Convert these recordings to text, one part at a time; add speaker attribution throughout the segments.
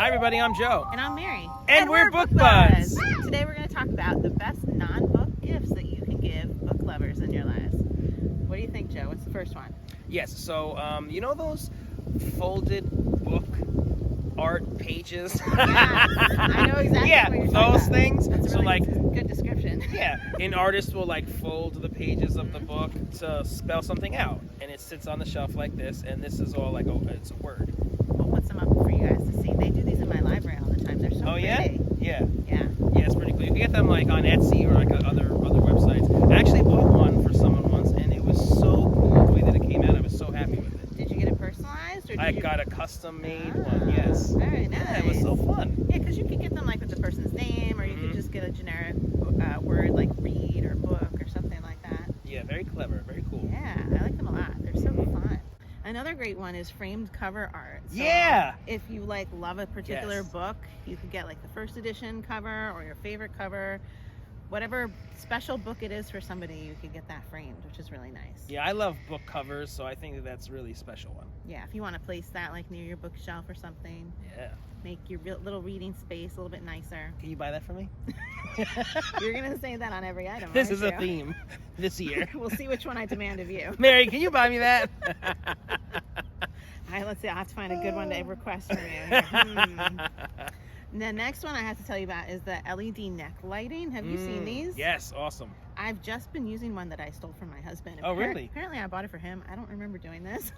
Speaker 1: Hi everybody, I'm Joe.
Speaker 2: And I'm Mary.
Speaker 1: And we're Book Buds.
Speaker 2: Today we're going to talk about the best non-book gifts that you can give book lovers in your lives. What do you think, Joe? What's the first one?
Speaker 1: Yes, so you know those folded book art pages?
Speaker 2: Yes, I know exactly
Speaker 1: yeah,
Speaker 2: what you're
Speaker 1: those
Speaker 2: talking about.
Speaker 1: things.
Speaker 2: That's
Speaker 1: So
Speaker 2: really
Speaker 1: like,
Speaker 2: good description.
Speaker 1: yeah, an artist will like fold the pages of the book to spell something out, and it sits on the shelf like this, and this is all like it's a word.
Speaker 2: We'll put some up for you guys to see. They do these in my library all the time. They're so pretty.
Speaker 1: Yeah,
Speaker 2: Yeah.
Speaker 1: it's pretty cool. You can get them like on Etsy or like other websites. I actually bought one for someone once, and it was so cool the way that it came out. I was so happy with it.
Speaker 2: Did you get it personalized? Or
Speaker 1: I
Speaker 2: did you...
Speaker 1: got a custom-made one. Yes.
Speaker 2: Very nice.
Speaker 1: Yeah, it was so fun.
Speaker 2: Yeah, because you could get them like with the person's name, or you could just get a generic word like read or book or something like that.
Speaker 1: Yeah, very clever, very cool.
Speaker 2: Yeah, I like them a lot. They're so fun. Another great one is framed cover art. So
Speaker 1: Yeah.
Speaker 2: if you like love a particular
Speaker 1: Yes.
Speaker 2: book, you could get like the first edition cover or your favorite cover. Whatever special book it is for somebody, you could get that framed, which is really nice.
Speaker 1: Yeah, I love book covers, so I think that's a really special one.
Speaker 2: Yeah, if you want to place that like near your bookshelf or something,
Speaker 1: Yeah.
Speaker 2: make your little reading space a little bit nicer.
Speaker 1: Can you buy that for me?
Speaker 2: You're gonna say that on every item.
Speaker 1: This
Speaker 2: aren't
Speaker 1: is a
Speaker 2: you?
Speaker 1: theme this year.
Speaker 2: We'll see which one I demand of you.
Speaker 1: Mary, can you buy me that?
Speaker 2: All right, let's see. I'll have to find a good one to request from you. The next one I have to tell you about is the LED neck lighting. Have you seen these?
Speaker 1: Yes, awesome.
Speaker 2: I've just been using one that I stole from my husband.
Speaker 1: Oh, really?
Speaker 2: Apparently I bought it for him. I don't remember doing this.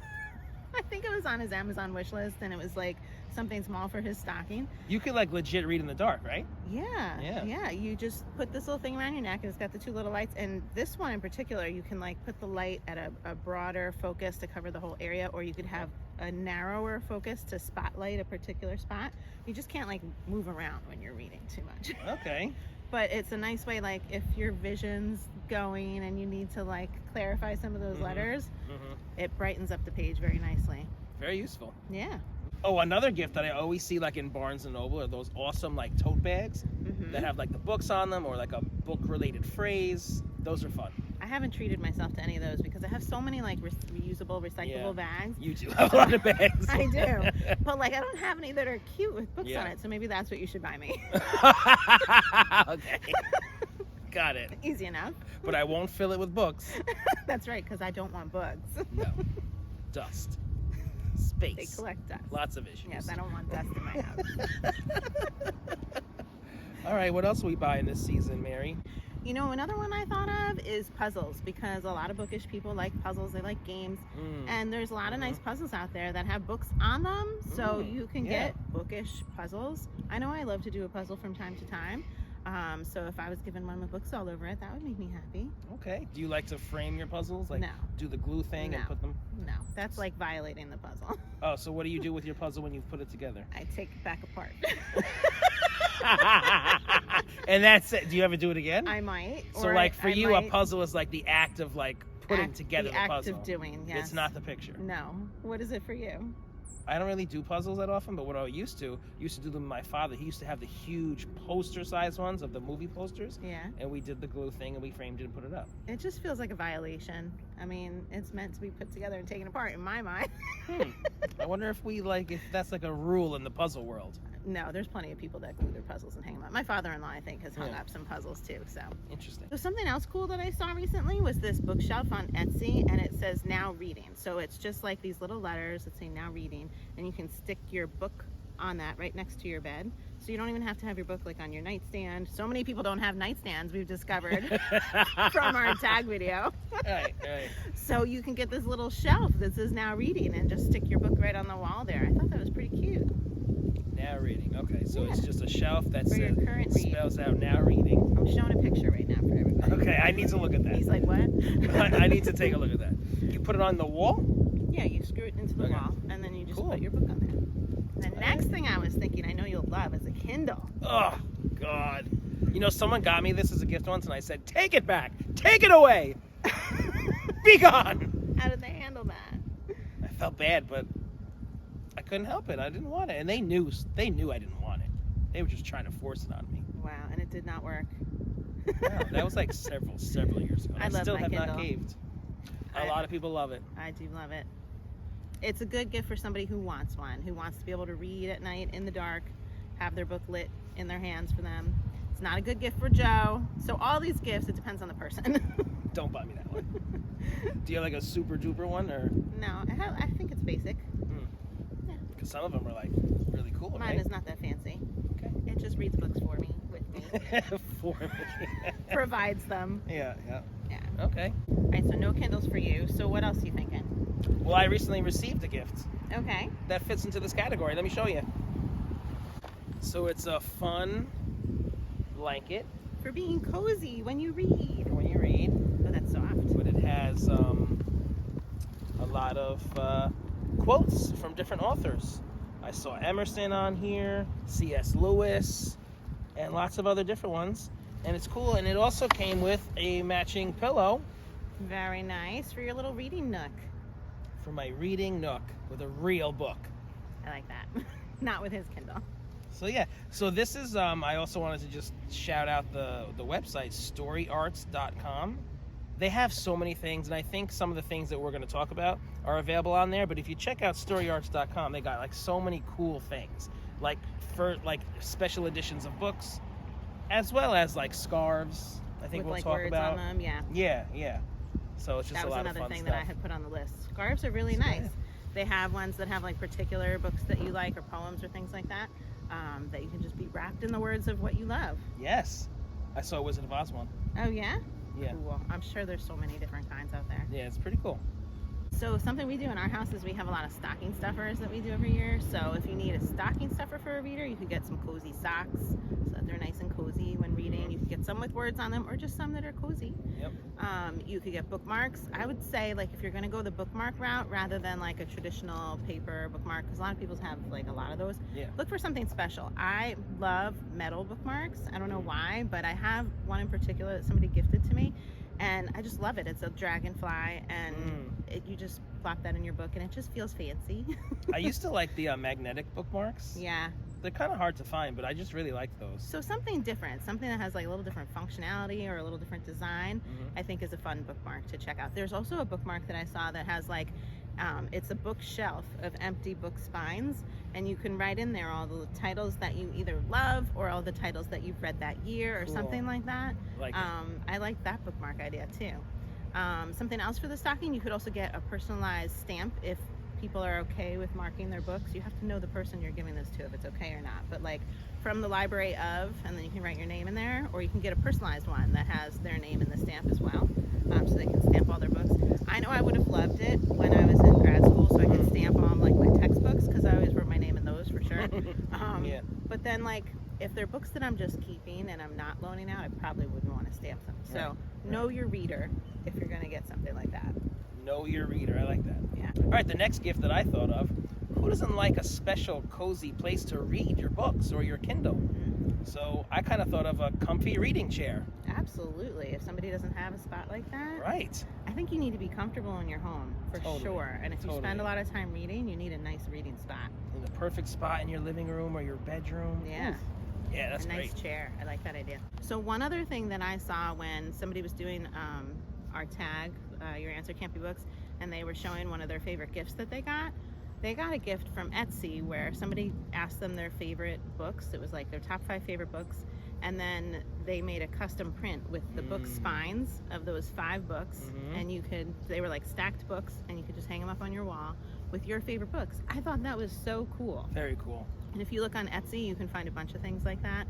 Speaker 2: I think it was on his Amazon wish list, and it was like something small for his stocking.
Speaker 1: You could like legit read in the dark, right?
Speaker 2: Yeah. You just put this little thing around your neck, and it's got the two little lights. And this one in particular, you can like put the light at a broader focus to cover the whole area, or you could have a narrower focus to spotlight a particular spot. You just can't like move around when you're reading too much.
Speaker 1: Okay.
Speaker 2: But it's a nice way, like if your vision's going and you need to like clarify some of those letters, it brightens up the page very nicely.
Speaker 1: Very useful.
Speaker 2: Yeah.
Speaker 1: Oh, another gift that I always see like in Barnes and Noble are those awesome like tote bags that have like the books on them or like a book related phrase. Those are fun.
Speaker 2: I haven't treated myself to any of those because I have so many like reusable, recyclable bags.
Speaker 1: You do have a lot of bags.
Speaker 2: I do. But like I don't have any that are cute with books on
Speaker 1: Yeah.
Speaker 2: it, so maybe that's what you should buy me.
Speaker 1: Okay. Got it.
Speaker 2: Easy enough.
Speaker 1: But I won't fill it with books.
Speaker 2: That's right, because I don't want bugs.
Speaker 1: No. Dust.
Speaker 2: They
Speaker 1: Space.
Speaker 2: collect dust.
Speaker 1: Lots of issues.
Speaker 2: Yes, I don't want dust in my house.
Speaker 1: All right, what else are we buying this season, Mary?
Speaker 2: You know, another one I thought of is puzzles, because a lot of bookish people like puzzles. They like games. And there's a lot of nice puzzles out there that have books on them. So you can get bookish puzzles. I know I love to do a puzzle from time to time. So if I was given one with books all over it, that would make me happy.
Speaker 1: Okay. Do you like to frame your puzzles? Like
Speaker 2: No.
Speaker 1: do the glue thing and
Speaker 2: No.
Speaker 1: put them?
Speaker 2: No, that's like violating the puzzle.
Speaker 1: Oh, so what do you do with your puzzle when you've put it together?
Speaker 2: I take it back apart.
Speaker 1: And that's it. Do you ever do it again?
Speaker 2: I might.
Speaker 1: So
Speaker 2: or
Speaker 1: like for
Speaker 2: I
Speaker 1: you,
Speaker 2: might
Speaker 1: a puzzle is like the act of like putting together the
Speaker 2: act
Speaker 1: puzzle.
Speaker 2: of doing, yes.
Speaker 1: It's not the picture.
Speaker 2: No. What is it for you?
Speaker 1: I don't really do puzzles that often, but what I used to do them with my father. He used to have the huge poster-sized ones of the movie posters.
Speaker 2: Yeah.
Speaker 1: And we did the glue thing and we framed it and put it up.
Speaker 2: It just feels like a violation. I mean, it's meant to be put together and taken apart in my mind.
Speaker 1: I wonder if that's like a rule in the puzzle world.
Speaker 2: No, there's plenty of people that glue their puzzles and hang them up. My father-in-law, I think, has hung up some puzzles too. So
Speaker 1: Interesting.
Speaker 2: So something else cool that I saw recently was this bookshelf on Etsy, and it says now reading. So it's just like these little letters that say now reading, and you can stick your book on that right next to your bed. So you don't even have to have your book like on your nightstand. So many people don't have nightstands, we've discovered from our tag video.
Speaker 1: Right.
Speaker 2: So you can get this little shelf that says now reading and just stick your book right on the wall there. I thought that was pretty cute.
Speaker 1: Now reading. Okay, so it's just a shelf that
Speaker 2: For your current read.
Speaker 1: spells out now reading.
Speaker 2: I'm showing a picture right now for everybody.
Speaker 1: Okay, I need to look at that.
Speaker 2: He's like, what?
Speaker 1: I need to take a look at that. You put it on the wall?
Speaker 2: Yeah, you screw it into the wall, and then you just put your book on there. The next thing I was thinking I know you'll love is a Kindle.
Speaker 1: Oh, God. You know, someone got me this as a gift once, and I said, take it back. Take it away. Be gone.
Speaker 2: How did they handle that?
Speaker 1: I felt bad, but I couldn't help it. I didn't want it. And they knew I didn't want it. They were just trying to force it on me.
Speaker 2: Wow, and it did not work.
Speaker 1: No, that was like several years ago.
Speaker 2: I love
Speaker 1: still
Speaker 2: my
Speaker 1: have not
Speaker 2: Kindle.
Speaker 1: caved. A lot of people love it.
Speaker 2: I do love it. It's a good gift for somebody who wants one, who wants to be able to read at night in the dark, have their book lit in their hands for them. It's not a good gift for Joe. So all these gifts, it depends on the person.
Speaker 1: Don't buy me that one. Do you have like a super duper one, or?
Speaker 2: No, I think it's basic.
Speaker 1: Yeah. Because some of them are like really cool.
Speaker 2: Mine
Speaker 1: right?
Speaker 2: is not that fancy.
Speaker 1: Okay.
Speaker 2: It just reads books for me, with me.
Speaker 1: For me.
Speaker 2: Provides them.
Speaker 1: Yeah.
Speaker 2: Yeah.
Speaker 1: Okay.
Speaker 2: All right, so no Kindles for you. So what else are you thinking?
Speaker 1: Well, I recently received a gift
Speaker 2: Okay.
Speaker 1: that fits into this category. Let me show you. So it's a fun blanket
Speaker 2: For being cozy when you read.
Speaker 1: when you read,
Speaker 2: Oh, that's soft.
Speaker 1: but it has a lot of quotes from different authors. I saw Emerson on here, C.S. Lewis, and lots of other different ones. And it's cool. And it also came with a matching pillow
Speaker 2: Very nice for your little reading nook.
Speaker 1: for my reading nook with a real book.
Speaker 2: I like that. Not with his Kindle.
Speaker 1: So yeah, so this is, I also wanted to just shout out the website, storyarts.com. They have so many things, and I think some of the things that we're going to talk about are available on there, but if you check out storyarts.com, they got like so many cool things, like for like special editions of books, as well as like scarves, I think
Speaker 2: With
Speaker 1: we'll
Speaker 2: like
Speaker 1: talk
Speaker 2: words
Speaker 1: about.
Speaker 2: on them, yeah.
Speaker 1: Yeah. So it's just
Speaker 2: That
Speaker 1: a
Speaker 2: was
Speaker 1: lot of
Speaker 2: another
Speaker 1: fun
Speaker 2: thing
Speaker 1: stuff.
Speaker 2: that I had put on the list. Scarves are really
Speaker 1: So,
Speaker 2: nice.
Speaker 1: yeah.
Speaker 2: They have ones that have like particular books that you like or poems or things like that, that you can just be wrapped in the words of what you love.
Speaker 1: Yes. I saw a Wizard of Oz one.
Speaker 2: Oh yeah?
Speaker 1: Yeah.
Speaker 2: Cool. I'm sure there's so many different kinds out there.
Speaker 1: Yeah, it's pretty cool.
Speaker 2: So something we do in our house is we have a lot of stocking stuffers that we do every year. So if you need a stocking stuffer for a reader, you could get some cozy socks so that they're nice and cozy when reading. You could get some with words on them or just some that are cozy.
Speaker 1: Yep.
Speaker 2: You could get bookmarks. I would say like if you're going to go the bookmark route rather than like a traditional paper bookmark, because a lot of people have like a lot of those,
Speaker 1: Yeah.
Speaker 2: look for something special. I love metal bookmarks. I don't know why, but I have one in particular that somebody gifted to me. And I just love it. It's a dragonfly, and you just plop that in your book, and it just feels fancy.
Speaker 1: I used to like the magnetic bookmarks.
Speaker 2: Yeah.
Speaker 1: They're kind of hard to find, but I just really like those.
Speaker 2: So something different, something that has like a little different functionality or a little different design, I think is a fun bookmark to check out. There's also a bookmark that I saw that has like, it's a bookshelf of empty book spines, and you can write in there all the titles that you either love or all the titles that you've read that year or
Speaker 1: Cool.
Speaker 2: something like that.
Speaker 1: Like
Speaker 2: I like that bookmark idea too. Something else for the stocking, you could also get a personalized stamp if people are okay with marking their books. You have to know the person you're giving this to if it's okay or not. But like from the library of, and then you can write your name in there, or you can get a personalized one that has their name in the stamp as well, so they can stamp all their books. I know I would have loved it when I was in grad school, so I could stamp on like my textbooks, because I always wrote my name in those for sure.
Speaker 1: Yeah.
Speaker 2: But then like if they're books that I'm just keeping and I'm not loaning out, I probably wouldn't want to stamp them. So
Speaker 1: Right.
Speaker 2: know your reader if you're going to get something like that.
Speaker 1: Know your reader. I like that.
Speaker 2: Yeah.
Speaker 1: All right, the next gift that I thought of, who doesn't like a special cozy place to read your books or your Kindle? So I kind of thought of a comfy reading chair.
Speaker 2: Absolutely. If somebody doesn't have a spot like that,
Speaker 1: Right.
Speaker 2: I think you need to be comfortable in your home for
Speaker 1: Totally.
Speaker 2: sure. And if you spend
Speaker 1: Totally.
Speaker 2: a lot of time reading, you need a nice reading spot.
Speaker 1: In the perfect spot in your living room or your bedroom.
Speaker 2: Yeah.
Speaker 1: Oof. Yeah, that's
Speaker 2: a nice
Speaker 1: great.
Speaker 2: chair. I like that idea. So one other thing that I saw when somebody was doing our tag, Your Answer Can't Be Books, and they were showing one of their favorite gifts that they got a gift from Etsy where somebody asked them their favorite books. It was like their top 5 favorite books, and then they made a custom print with the book spines of those 5 books, and they were like stacked books, and you could just hang them up on your wall with your favorite books. I thought that was so cool.
Speaker 1: Very cool.
Speaker 2: And if you look on Etsy, you can find a bunch of things like that.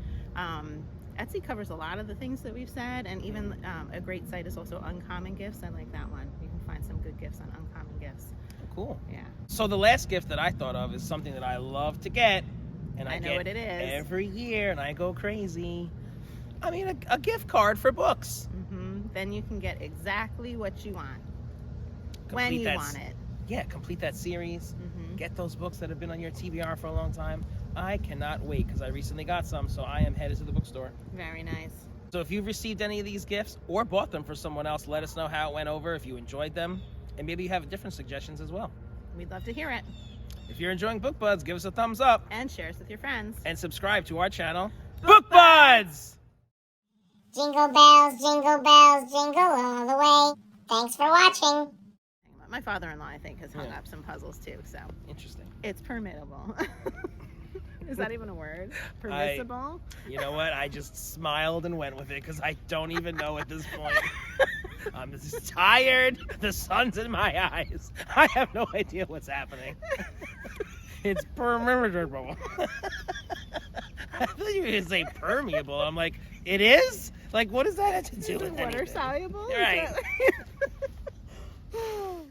Speaker 2: Etsy covers a lot of the things that we've said, and even a great site is also Uncommon Gifts. I like that one. You can find some good gifts on Uncommon Gifts.
Speaker 1: Cool.
Speaker 2: Yeah.
Speaker 1: So the last gift that I thought of is something that I love to get, and I
Speaker 2: know
Speaker 1: get
Speaker 2: what it is.
Speaker 1: every year, and I go crazy. I mean, a gift card for books.
Speaker 2: Then you can get exactly what you want when
Speaker 1: Complete
Speaker 2: you
Speaker 1: that
Speaker 2: want it.
Speaker 1: Yeah, complete that series. Get those books that have been on your TBR for a long time. I cannot wait because I recently got some, so I am headed to the bookstore.
Speaker 2: Very nice.
Speaker 1: So if you've received any of these gifts or bought them for someone else, let us know how it went over, if you enjoyed them, and maybe you have different suggestions as well.
Speaker 2: We'd love to hear it.
Speaker 1: If you're enjoying Book Buds, give us a thumbs up
Speaker 2: And share us with your friends.
Speaker 1: and subscribe to our channel, Book Buds!
Speaker 3: Jingle bells, jingle all the way. Thanks for watching.
Speaker 2: Hang 'em up. My father-in-law, I think, has hung
Speaker 1: Yeah.
Speaker 2: up some puzzles too, so
Speaker 1: Interesting.
Speaker 2: it's permissible. Is that even a word? Permissible?
Speaker 1: You know what? I just smiled and went with it because I don't even know at this point. I'm just tired. The sun's in my eyes. I have no idea what's happening. It's permeable. I thought you were going to say permeable. I'm like, it is? Like, what does that have to do with
Speaker 2: Water
Speaker 1: anything?
Speaker 2: soluble? Is
Speaker 1: Right.
Speaker 2: that-